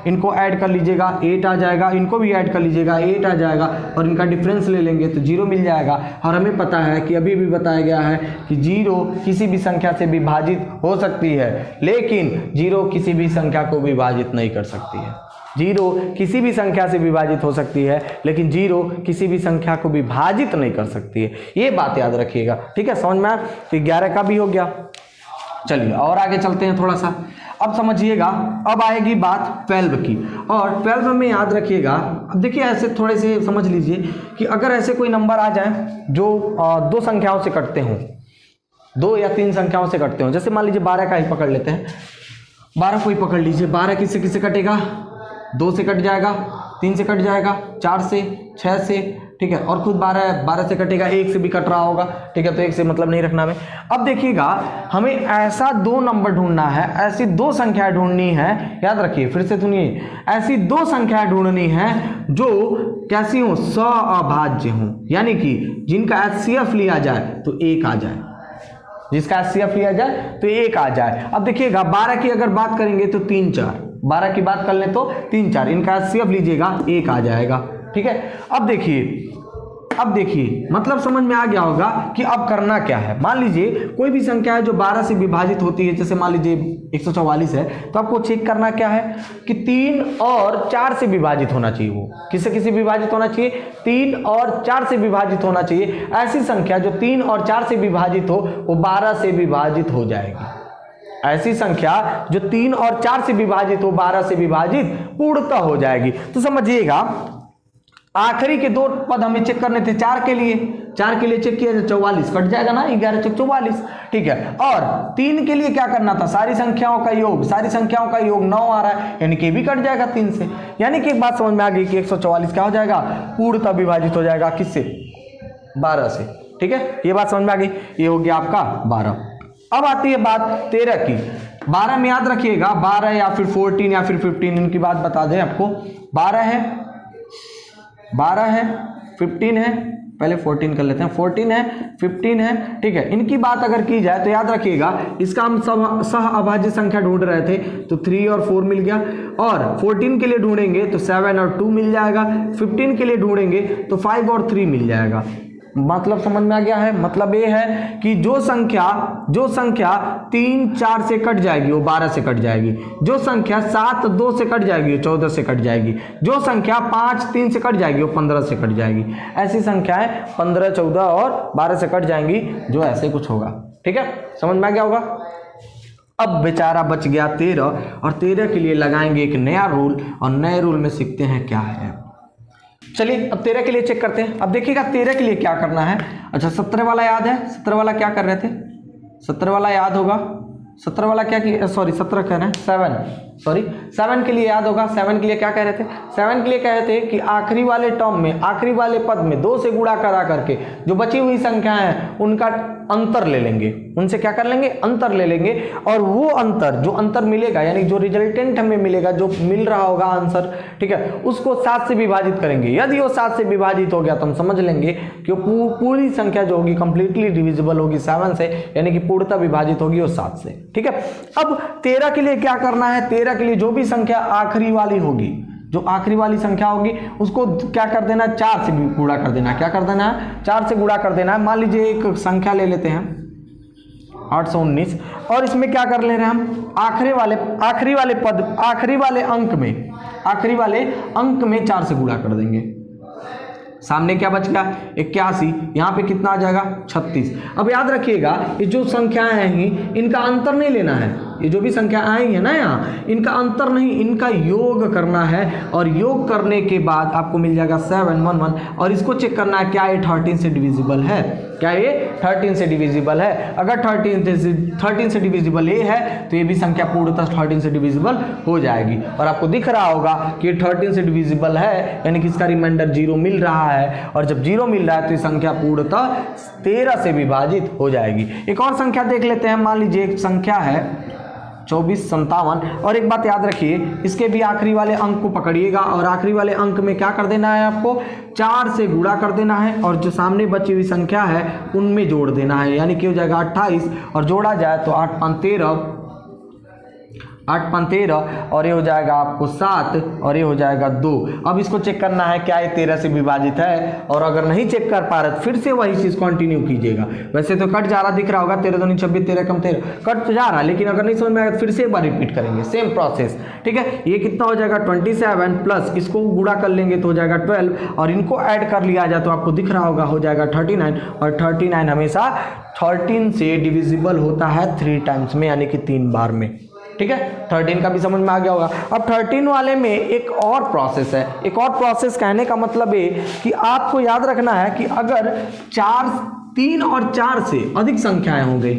S1: = इनको ऐड कर लीजिएगा, 8 आ जाएगा। इनको भी ऐड कर लीजिएगा, 8 आ जाएगा, और इनका डिफरेंस ले लेंगे तो 0 मिल जाएगा। और हमें पता है कि अभी भी बताया गया है कि 0 किसी भी संख्या से विभाजित हो सकती है, लेकिन 0 किसी भी संख्या को विभाजित नहीं कर सकती है। जीरो किसी भी संख्या से विभाजित हो सकती है, लेकिन जीरो किसी भी संख्या को विभाजित नहीं कर सकती है, ये बात याद रखिएगा। ठीक है, समझ में आया? तो 11 का भी हो गया। चलिए और आगे चलते हैं थोड़ा सा। अब समझिएगा, अब आएगी बात 12 की, और 12 में याद रखिएगा। अब देखिए ऐसे थोड़े से समझ लीजिए कि अगर ऐसे कोई नंबर आ जाए जो दो संख्याओं से कटते हों, 2 या 3 संख्याओं से कटते हों, जैसे मान लीजिए 12 का ही पकड़ लेते हैं, 12 को ही पकड़ लीजिए। 12 किससे किससे कटेगा? 2 से कट जाएगा, 3 से कट जाएगा, 4 से, 6 से, ठीक है, और खुद 12 से कटेगा, 1 से भी कट रहा होगा, ठीक है, तो 1 से मतलब नहीं रखना हमें। अब देखिएगा, हमें ऐसा 2 नंबर ढूंढना है, ऐसी 2 संख्याएं ढूंढनी है, याद रखिए, फिर से सुनिए, ऐसी 2 संख्याएं ढूंढनी है जो कैसी हो? सहअभाज्य हो, यानी कि जिनका HCF लिया जाए तो 1 आ जाए, जिसका HCF लिया जाए तो 1 आ जाए। अब देखिएगा 12 की अगर बात करेंगे तो 3 4, 12 की बात कर लें तो 3 4, इनका HCF लीजिएगा 1 आ जाएगा। ठीक है, अब देखिए मतलब समझ में आ गया होगा कि अब करना क्या है। मान लीजिए कोई भी संख्या है जो 12 से विभाजित होती है, जैसे मान लीजिए 144 है, तो आपको चेक करना क्या है कि 3 और 4 से विभाजित होना चाहिए। वो किससे किसी विभाजित होना चाहिए? 3 और 4 से विभाजित होना चाहिए। ऐसी संख्या जो 3 और 4 से विभाजित हो वो 12 से विभाजित हो जाएगी। ऐसी संख्या जो 3 और 4 से विभाजित हो 12 से विभाजित पूर्णतः हो जाएगी। तो समझिएगा, आखिरी के 2 पद हमें चेक करने थे। 4 के लिए चेक किया, 44 कट जाएगा ना, 11 चेक 44, ठीक है। और 3 के लिए क्या करना था? सारी संख्याओं का योग 9 आ रहा है, यानी कि भी कट जाएगा 3 से। यानी कि एक बात समझ में आ गई कि 144 क्या हो जाएगा? पूर्णतः विभाजित हो जाएगा, किससे? 12 से। ठीक है, ये बात समझ में आ गई। ये हो गया आपका 12। अब आती है बात 13 की। 12 में याद रखिएगा, 12 या फिर 14 या फिर 15, इनकी बात बता दें आपको। 12 है, 15 है, पहले 14 कर लेते हैं, 14 है, 15 है, ठीक है। इनकी बात अगर की जाए तो याद रखिएगा, इसका हम सहअभाज्य संख्या ढूंढ रहे थे तो 3 और 4 मिल गया, और 14 के लिए ढूंढेंगे तो 7 और 2 मिल जाएगा, 15 के लिए ढूंढेंगे तो 5 और 3 मिल जाएगा। मतलब समझ में आ गया है? मतलब ये है कि जो संख्या 3 4 से कट जाएगी वो 12 से कट जाएगी, जो संख्या 7 2 से कट जाएगी वो 14 से कट जाएगी, जो संख्या 5 3 से कट जाएगी वो 15 से कट जाएगी। ऐसी संख्याएं 15 14 और 12 से कट जाएंगी, जो ऐसे कुछ होगा। ठीक है, समझ में आ गया होगा। अब बेचारा बच गया 13, और 13 के लिए लगाएंगे एक नया रूल, और नए रूल में सीखते हैं क्या है। चलिए अब 13 के लिए चेक करते हैं। अब देखिएगा 13 के लिए क्या करना है। अच्छा, 17 वाला याद है? 17 वाला क्या कर रहे थे? 17 वाला याद होगा। 17 वाला क्या किया? सॉरी 17 कह रहे हैं, 7 के लिए याद होगा। 7 के लिए क्या कह रहे थे? 7 के लिए कह रहे थे कि आखिरी वाले टर्म में, आखिरी वाले पद में 2 से गुणा करा करके जो बची हुई संख्याएं हैं उनका अंतर ले लेंगे, उनसे क्या कर लेंगे? अंतर ले लेंगे, और वो अंतर, जो अंतर मिलेगा, यानी जो रिजल्टेंट हमें मिलेगा, जो मिल रहा होगा आंसर, ठीक है, उसको 7 से विभाजित करेंगे। यदि वो 7 से विभाजित हो गया तो हम समझ लेंगे कि पूरी संख्या जो होगी कंप्लीटली डिविजिबल होगी 7 से, यानी कि पूर्णतः विभाजित होगी वो 7 से। ठीक है, अब 13 के लिए क्या करना है? 13 के लिए जो भी संख्या आखिरी वाली होगी, जो आखिरी वाली संख्या होगी उसको क्या कर देना? 4 से गुणा कर देना। क्या कर देना है? 4 से गुणा कर देना है। मान लीजिए एक संख्या ले लेते हैं 819, और इसमें क्या कर ले रहे हैं हम? आखिरी वाले पद, आखिरी वाले अंक में 4 से गुणा कर देंगे। सामने क्या बच गया? 81, यहाँ पे कितना आ जाएगा? 36। अब याद रखिएगा, ये जो संख्याएं हैं इनका अंतर नहीं लेना है। ये जो भी संख्या आई है ना यहाँ, इनका अंतर नहीं, इनका योग करना है, और योग करने के बाद आपको मिल जाएगा 711, और इसको चेक करना है क्या ये 13 से डिविजिबल है, क्या ये 13 से डिविजिबल है। अगर 13 से डिविजिबल ये है तो ये भी संख्या पूर्णतः 13 से डिविजिबल हो जाएगी, और आपको दिख रहा होगा कि ये 13 से डिविजिबल है, यानी कि इसका रिमाइंडर 0 मिल रहा है, और जब 0 मिल रहा है तो ये संख्या पूर्णतः 13 से विभाजित हो जाएगी। एक और संख्या देख लेते हैं। मान लीजिए एक संख्या है 2457, और एक बात याद रखिए, इसके भी आखिरी वाले अंक को पकड़िएगा, और आखिरी वाले अंक में क्या कर देना है? आपको 4 से गुणा कर देना है, और जो सामने बची हुई संख्या है उनमें जोड़ देना है, यानी कि हो जाएगा 28, और जोड़ा जाए तो 8 5 13, 8 पाँच 13 और ये हो जाएगा आपको 7 और ये हो जाएगा 2। अब इसको चेक करना है क्या ये 13 से विभाजित है, और अगर नहीं चेक कर पा रहे तो फिर से वही चीज़ कंटिन्यू कीजिएगा। वैसे तो कट जा रहा दिख रहा होगा, 13 दूनी 26, 13 कम 13 कट तो जा रहा है, लेकिन अगर नहीं समझ में आएगा तो फिर से एक बार रिपीट करेंगे सेम प्रोसेस। ठीक है, ये कितना हो जाएगा 27 प्लस इसको गुणा कर लेंगे तो हो जाएगा 12 और इनको ऐड कर लिया जाए तो आपको दिख रहा होगा हो जाएगा 39, और 39 हमेशा 13 से डिविजिबल होता है 3 टाइम्स में, यानी कि 3 बार में। ठीक है, 13 का भी समझ में आ गया होगा। अब 13 वाले में एक और प्रोसेस है। एक और प्रोसेस कहने का मतलब है कि आपको याद रखना है कि अगर 3 और 4 से अधिक संख्याएं हो गई,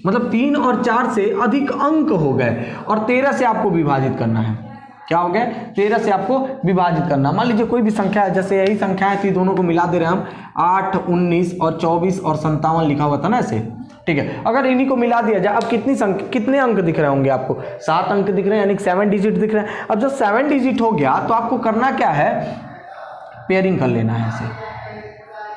S1: मतलब 3 और 4 से अधिक अंक हो गए और 13 से आपको विभाजित करना है। क्या हो गया? 13 से आपको विभाजित करना। मान लीजिए कोई भी संख्या है, जैसे यही संख्याएं थी, दोनों को मिला दे रहे हैं हम, 8, 19 और 24 और 57 लिखा हुआ था ना ऐसे। ठीक है, अगर इन्हीं को मिला दिया जाए, अब कितने अंक दिख रहे होंगे आपको? 7 अंक दिख रहे हैं, यानी 7 डिजिट दिख रहे हैं। अब जब 7 डिजिट हो गया तो आपको करना क्या है? पेयरिंग कर लेना है ऐसे।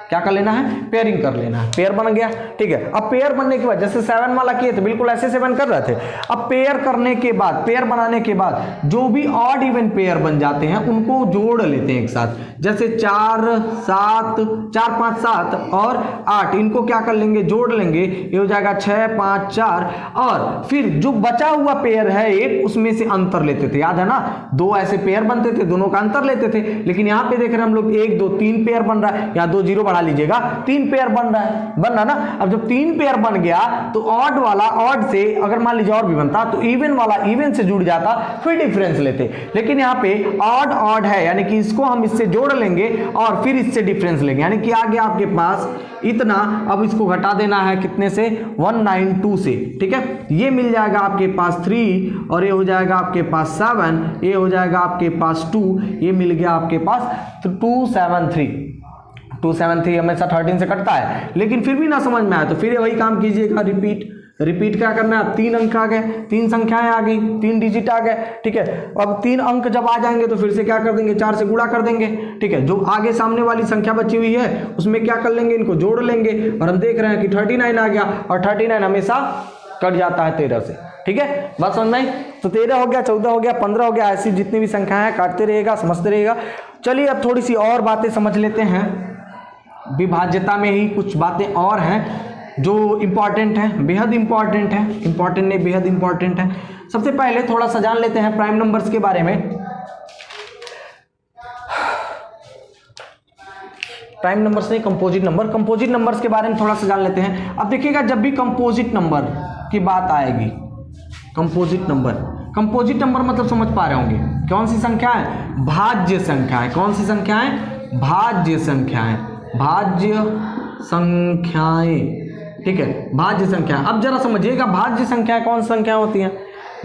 S1: क्या कर लेना है? पेयरिंग कर लेना है। पेयर बन गया। ठीक है, अब पेयर बनने के बाद जैसे 7 वाला किए थे बिल्कुल ऐसे 7 कर रहे थे। अब पेयर करने के बाद, पेयर बनाने के बाद जो भी ऑड इवन पेयर बन जाते हैं उनको जोड़ लेते हैं एक साथ। जैसे 4, 7, 4, 5, 7 और 8, इनको क्या कर लेंगे? जोड़ लेंगे। ये हो जाएगा 6, 5, 4 और फिर जो बचा हुआ पेयर है एक, उसमें से अंतर लेते थे। याद है ना, 2 ऐसे पेयर बनते थे, दोनों का अंतर लेते थे। लेकिन यहाँ पे देख रहे हैं हम लोग 1, 2, 3 पेयर बन रहा है। यहाँ 2 जीरो बढ़ा लीजिएगा, 3 पेयर बन रहा ना। अब जब 3 पेयर बन गया तो ऑड वाला ऑड से, अगर मान लीजिए और भी बनता तो इवन वाला इवन से जुड़ जाता, फिर डिफरेंस लेते। लेकिन यहाँ पे ऑड ऑड है, यानी कि इसको हम इससे जोड़ लेंगे और फिर इससे डिफरेंस लेंगे, यानी कि आ गया आपके पास इतना। अब इसको घटा देना है कितने से? 192 से। ठीक है, ये मिल जाएगा आपके पास 3 और ये हो जाएगा आपके पास 7, ये हो जाएगा आपके पास 2, ये मिल गया आपके पास 273। 273 हमेशा 13 से कटता है, लेकिन फिर भी ना समझ में आया तो फिर वही काम कीजिएगा, रिपीट क्या करना है? 3 अंक आ गए, 3 संख्याएं आ गई, 3 डिजिट आ गए। ठीक है, अब 3 अंक जब आ जाएंगे तो फिर से क्या कर देंगे? 4 से गुणा कर देंगे। ठीक है, जो आगे सामने वाली संख्या बची हुई है उसमें क्या कर लेंगे? इनको जोड़ लेंगे और हम देख रहे हैं कि 39 आ गया, और 39 हमेशा कट जाता है 13 से। ठीक है, बात समझ में आई? तो 13 हो गया, 14 हो गया, 15 हो गया, ऐसी जितनी भी संख्याएं हैं काटते रहेगा, समझते रहेगा। चलिए अब थोड़ी सी और बातें समझ लेते हैं। विभाज्यता में ही कुछ बातें और हैं जो इंपॉर्टेंट है, बेहद इंपॉर्टेंट है। इंपॉर्टेंट नहीं, बेहद इंपॉर्टेंट है। सबसे पहले थोड़ा सा जान लेते हैं प्राइम नंबर्स के बारे में। प्राइम नंबर्स नहीं, कंपोजिट नंबर। कंपोजिट नंबर्स के बारे में थोड़ा सा जान लेते हैं। अब देखिएगा, जब भी कंपोजिट नंबर की बात आएगी, कंपोजिट नंबर मतलब समझ पा रहे होंगे कौन सी संख्या है? भाज्य संख्या है। कौन सी संख्या है? भाज्य संख्याएं। भाज्य संख्याएं। ठीक है, भाज्य संख्या। अब जरा समझिएगा, भाज्य संख्या कौन सी संख्या होती हैं?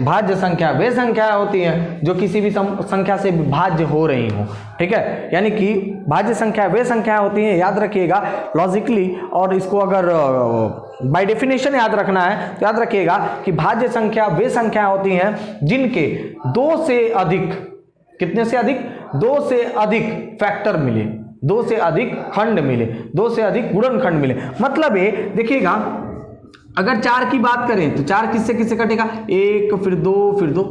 S1: भाज्य संख्या वे संख्याएं होती हैं जो किसी भी संख्या से विभाज्य हो रही हो। ठीक है, यानी कि भाज्य संख्या वे संख्याएं होती हैं, याद रखिएगा लॉजिकली। और इसको अगर बाय डेफिनेशन याद रखना है तो याद रखिएगा कि भाज्य संख्या वे संख्याएं होती हैं जिनके 2 से अधिक, कितने से अधिक? 2 से अधिक फैक्टर मिले, 2 से अधिक खंड मिले, 2 से अधिक गुणनखंड मिले। मतलब ये देखिएगा, अगर 4 की बात करें तो 4 किससे किससे कटेगा? 1 फिर 2 फिर 2,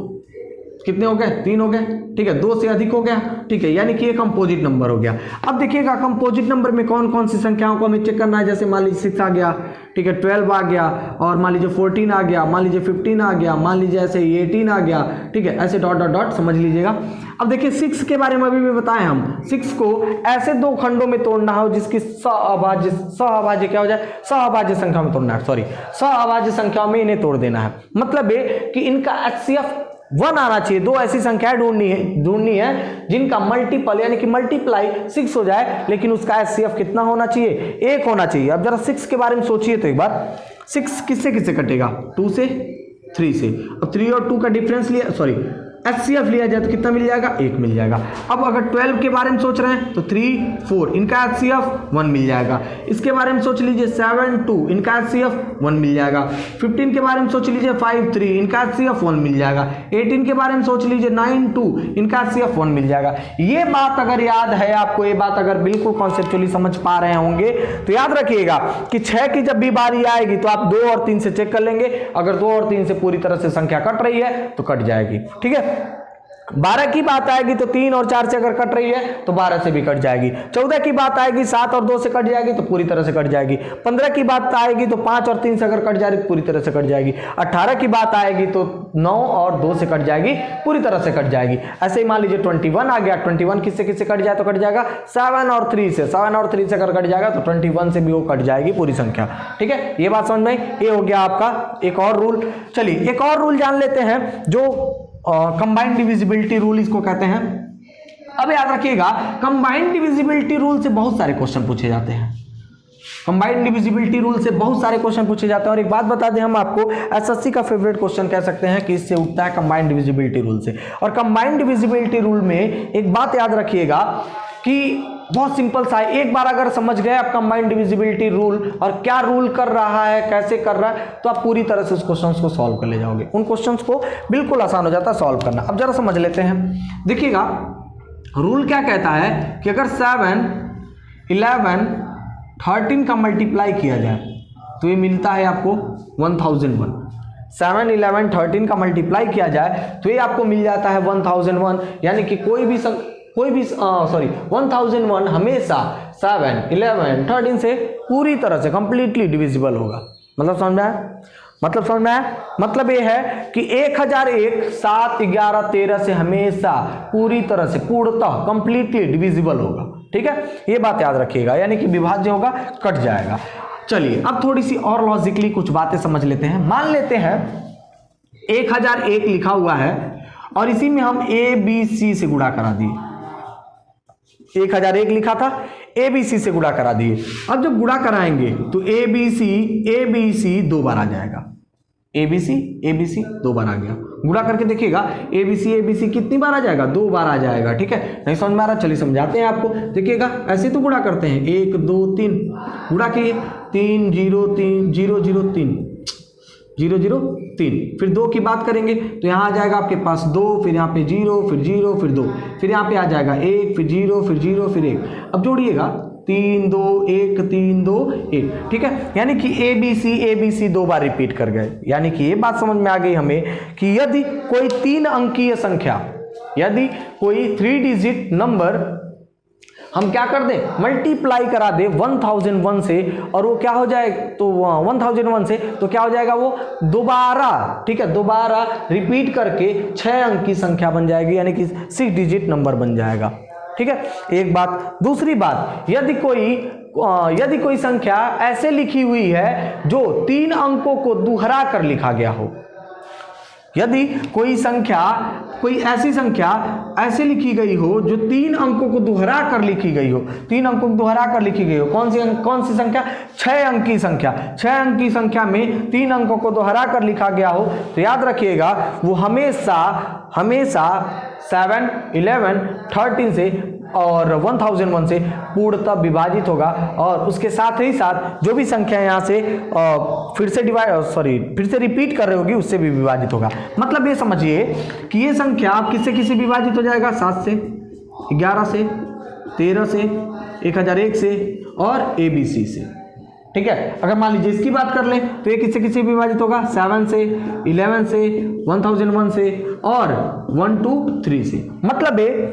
S1: कितने हो गए? 3 हो गए। ठीक है, 2 से अधिक हो गया। ठीक है, यानी कि ये कंपोजिट नंबर हो गया। अब देखिएगा कंपोजिट नंबर में कौन कौन सी संख्याओं को हमें चेक करना है। जैसे मान लीजिए 6 आ गया, ठीक है, 12 आ गया, और मान लीजिए 14 आ गया, मान लीजिए 15 आ गया, मान लीजिए ऐसे 18 आ गया। ठीक है, ऐसे डॉट डॉट डॉट समझ लीजिएगा। अब देखिए 6 के बारे में अभी भी बताएं हम। 6 को ऐसे 2 खंडों में तोड़ना हो जिसकी सहअभाज्य क्या हो जाए? सहअभाज्य संख्या में तोड़ना है, सॉरी, सहअभाज्य संख्याओं में इन्हें तोड़ देना है। मतलब ये कि इनका HCF 1 आना चाहिए। 2 ऐसी संख्याएं ढूंढनी है जिनका मल्टीपल यानी कि मल्टीप्लाई 6 हो जाए, लेकिन उसका HCF कितना होना चाहिए? 1 होना चाहिए। अब जरा 6 के बारे में सोचिए तो एक बार, 6 किससे किससे कटेगा? 2 से 3 से। अब 3 और 2 का डिफरेंस लिया, सॉरी HCF लिया जाए तो कितना मिल जाएगा, 1 मिल जाएगा। अब अगर 12 के बारे में सोच रहे हैं तो 3 4 इनका HCF 1 मिल जाएगा। इसके बारे में सोच लीजिए 7 2 इनका HCF 1 मिल जाएगा। 15 के बारे में सोच लीजिए 5 3 इनका HCF 1 मिल जाएगा। 18 के बारे में सोच लीजिए 9 2 इनका HCF 1 मिल जाएगा। ये बात अगर याद है आपको, ये बात अगर बिल्कुल कॉन्सेप्चुअली समझ पा रहे होंगे तो याद रखिएगा कि 6 की जब भी बारी आएगी तो आप 2 और 3 से चेक कर लेंगे। अगर 2 और 3 से पूरी तरह से संख्या कट रही है तो कट जाएगी, ठीक है। 12 की बात आएगी तो 3 और 4 से अगर कट रही है तो 12 से भी कट जाएगी। 14 की बात आएगी 7 और 2 से कट जाएगी तो पूरी तरह से कट जाएगी। 15 की बात आएगी तो 5 और 3 से अगर कट जाएगी तो पूरी तरह से कट जाएगी। 18 की बात आएगी तो 9 और 2 से कट जाएगी, पूरी तरह से कट जाएगी। ऐसे ही मान लीजिए 21 आ गया, 21 किससे किससे कट जाए तो कट जाएगा 7 और 3 से। 7 और 3 से अगर कट जाएगा तो 21 से भी वो कट जाएगी पूरी संख्या, ठीक है। ये बात समझ में आई। ये हो गया आपका एक और रूल। चलिए एक और रूल जान लेते हैं जो कंबाइंड डिविजिबिलिटी रूल इसको कहते हैं। अब याद रखिएगा कंबाइंड डिविजिबिलिटी रूल से बहुत सारे क्वेश्चन पूछे जाते हैं। कंबाइंड डिविजिबिलिटी रूल से बहुत सारे क्वेश्चन पूछे जाते हैं। और एक बात बता दें, हम आपको एसएससी का फेवरेट क्वेश्चन कह सकते हैं कि इससे उठता है कंबाइंड डिविजिबिलिटी रूल से। और कंबाइंड डिविजिबिलिटी रूल में एक बात याद रखिएगा कि बहुत सिंपल सा है। एक बार अगर समझ गए आप कंबाइंड डिविजिबिलिटी रूल और क्या रूल कर रहा है, कैसे कर रहा है, तो आप पूरी तरह से उस क्वेश्चंस को सॉल्व कर ले जाओगे। उन क्वेश्चंस को बिल्कुल आसान हो जाता है सॉल्व करना। अब जरा समझ लेते हैं। देखिएगा रूल क्या कहता है कि अगर 7 11 13 का मल्टीप्लाई किया जाए तो ये मिलता है आपको 1001। 7 11 13 का मल्टीप्लाई किया जाए तो ये आपको मिल जाता है 1001। यानी कि कोई भी 1001 हमेशा 7 11 13 से पूरी तरह से कंप्लीटली डिविजिबल होगा। मतलब समझ में आया? मतलब ये है कि 1001 7 11 13 से हमेशा पूरी तरह से पूर्णतः कंप्लीटली डिविजिबल होगा, ठीक है। ये बात याद रखिएगा, यानी कि विभाज्य होगा, कट जाएगा। चलिए अब थोड़ी सी और लॉजिकली कुछ बातें समझ लेते हैं। मान लेते हैं 1001 लिखा हुआ है और इसी में हम ABC से गुणा करा दिए। 1001 लिखा था, ABC से गुणा करा दिए। अब जब गुणा कराएंगे तो ABC 2 बार आ जाएगा। ABC 2 बार आ गया। गुणा करके देखिएगा ABC कितनी बार आ जाएगा, 2 बार आ जाएगा, ठीक है। नहीं समझ में आ रहा, चलिए समझाते हैं आपको। देखिएगा ऐसे तो गुणा करते हैं, 1 2 3 गुणा किए, 3 0 3 0 0 3 0 0 3। फिर 2 की बात करेंगे तो यहाँ आ जाएगा आपके पास 2, फिर यहाँ पे 0 फिर 0 फिर 2, फिर यहाँ पे आ जाएगा 1 फिर 0 फिर 0 फिर 1। अब जोड़िएगा 3 2 1 3 2 1, ठीक है। यानी कि ABC 2 बार रिपीट कर गए। यानी कि ये बात समझ में आ गई हमें कि यदि कोई 3 अंकीय संख्या, यदि कोई 3 डिजिट नंबर हम क्या कर दें, मल्टीप्लाई करा दे 1001 से, और वो क्या हो जाए तो 1001 से तो क्या हो जाएगा, वो दोबारा, ठीक है, दोबारा रिपीट करके 6 अंक की संख्या बन जाएगी, यानी कि 6 डिजिट नंबर बन जाएगा, ठीक है। एक बात। दूसरी बात, यदि कोई संख्या ऐसे लिखी हुई है जो 3 अंकों को दोहरा कर लिखा गया हो, यदि कोई ऐसी संख्या ऐसे लिखी गई हो जो 3 अंकों को दोहरा कर लिखी गई हो, 3 अंकों को दोहरा कर लिखी गई हो, कौन सी संख्या, 6 अंक की संख्या, 6 अंक की संख्या में 3 अंकों को दोहरा कर लिखा गया हो, तो याद रखिएगा वो हमेशा 7 11 13 से और 1001 से पूर्णतः विभाजित होगा। और उसके साथ ही साथ जो भी संख्या यहाँ से फिर से रिपीट कर रही होगी उससे भी विभाजित होगा। मतलब ये समझिए कि ये संख्या आप किससे विभाजित हो जाएगा, 7 से 11 से 13 से 1001 से और ABC से, ठीक है। अगर मान लीजिए इसकी बात कर लें तो ये किससे विभाजित होगा, 7 से 11 से 1001 से और 1 2 3 से। मतलब ये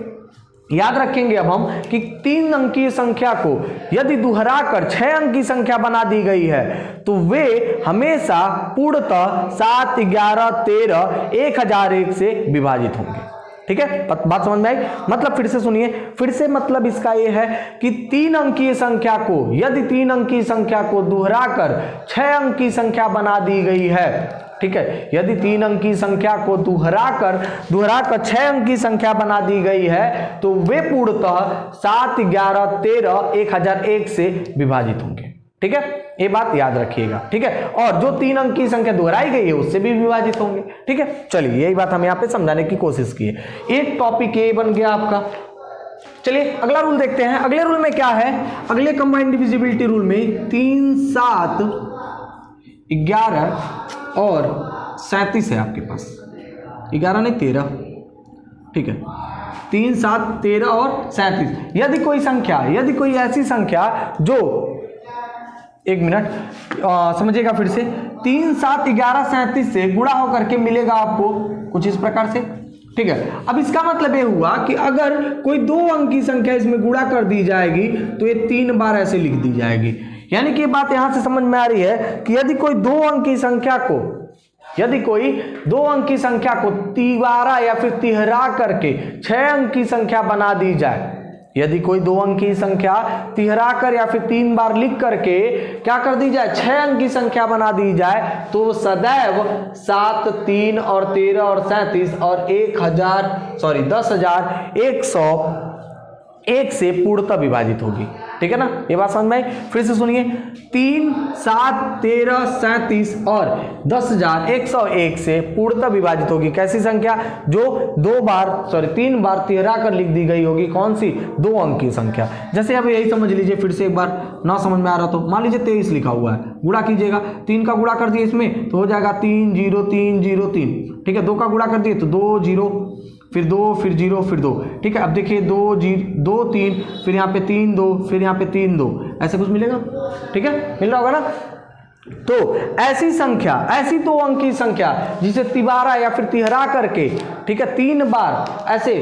S1: याद रखेंगे अब हम कि 3 अंकीय संख्या को यदि दोहरा कर 6 अंक की संख्या बना दी गई है तो वे हमेशा पूर्णतः 7 11 13 1001 से विभाजित होंगे, ठीक है। बात समझ में आई? मतलब फिर से सुनिए, फिर से मतलब इसका यह है कि 3 अंकीय संख्या को यदि 3 अंकीय संख्या को दोहरा कर 6 अंक की संख्या बना दी गई है, ठीक है, यदि 3 अंक की संख्या को दोहरा कर 6 अंक की संख्या बना दी गई है तो वे पूर्णतः 7 11 13 1001 से विभाजित होंगे, ठीक है, ये बात याद रखिएगा। ठीक है, और जो 3 अंक की संख्या दोहराई गई है उससे भी विभाजित होंगे। ठीक है, चलिए यही बात हम यहाँ पे समझाने की कोशिश की है। एक टॉपिक ये बन गया आपका। चलिए अगला रूल देखते हैं। अगले रूल में क्या है, अगले कंबाइंड डिविजिबिलिटी रूल में 3, 7, 11 और 37 है आपके पास। 11 नहीं 13, ठीक है, 3, 7, 13 और 37। यदि कोई ऐसी संख्या जो, एक मिनट समझिएगा फिर से, 3, 7, 11, 37 से गुणा होकर के मिलेगा आपको कुछ इस प्रकार से। ठीक है, अब इसका मतलब ये हुआ कि अगर कोई 2 अंक की संख्या इसमें गुणा कर दी जाएगी तो ये 3 बार ऐसे लिख दी जाएगी। यानी कि बात यहां से समझ में आ रही है कि यदि कोई 2 अंक की संख्या को तिबारा या फिर तिहरा करके 6 अंक की संख्या बना दी जाए, यदि कोई 2 अंक की संख्या तिहरा कर या फिर 3 बार लिख करके क्या कर दी जाए, 6 अंक की संख्या बना दी जाए, तो सदैव 7, 3 और 13 और 37 और 10,101 से पूर्णतः विभाजित होगी। ठीक है ना, ये बात समझ में आई। फिर से सुनिए, 3, 7, 13, 37 और 10,101 से पूर्णतः विभाजित होगी कैसी संख्या, जो 3 बार तिहरा कर लिख दी गई होगी। कौन सी, 2 अंक की संख्या। जैसे अब यही समझ लीजिए, फिर से एक बार ना समझ में आ रहा तो मान लीजिए 23 लिखा हुआ है, गुणा कीजिएगा, 3 का गुणा कर दिए इसमें तो हो जाएगा 3, 0, 3, 0, 3। ठीक है, 2 का गुणा कर दिए तो 2, 0, फिर 2, फिर 0, फिर 2। ठीक है, अब देखिए 2, 3, फिर यहाँ पे 3, 2, फिर यहाँ पे 3, 2, ऐसे कुछ मिलेगा। ठीक है, मिल रहा होगा ना। तो ऐसी 2 अंक की संख्या जिसे तिबारा या फिर तिहरा करके, ठीक है, 3 बार ऐसे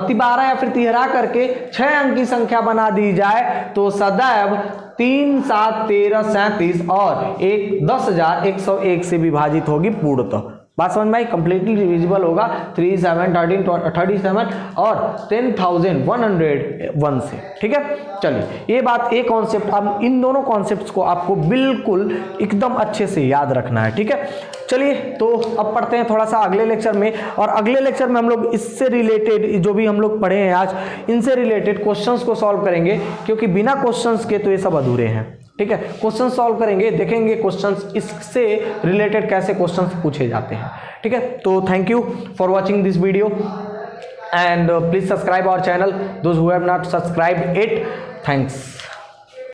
S1: तिबारा या फिर तिहरा करके 6 अंक की संख्या बना दी जाए तो सदैव 3, 7, 13, 37 और 10,101 से विभाजित होगी पूर्णतः। बात समझ में आई। कंप्लीटली डिविजिबल होगा 3, 7, 13, 37 और 10,101 से। ठीक है, चलिए ये बात, ये कॉन्सेप्ट, अब इन दोनों कॉन्सेप्ट्स को आपको बिल्कुल एकदम अच्छे से याद रखना है। ठीक है, चलिए तो अब पढ़ते हैं थोड़ा सा अगले लेक्चर में, और अगले लेक्चर में हम लोग इससे रिलेटेड जो भी हम लोग पढ़े हैं आज, इनसे रिलेटेड क्वेश्चंस को सॉल्व करेंगे, क्योंकि बिना क्वेश्चंस के तो ये सब अधूरे हैं। ठीक है, क्वेश्चन सॉल्व करेंगे, देखेंगे क्वेश्चंस इससे रिलेटेड कैसे क्वेश्चंस पूछे जाते हैं। ठीक है, तो thank you for watching this video and please subscribe our channel, those who have not subscribed it, thanks.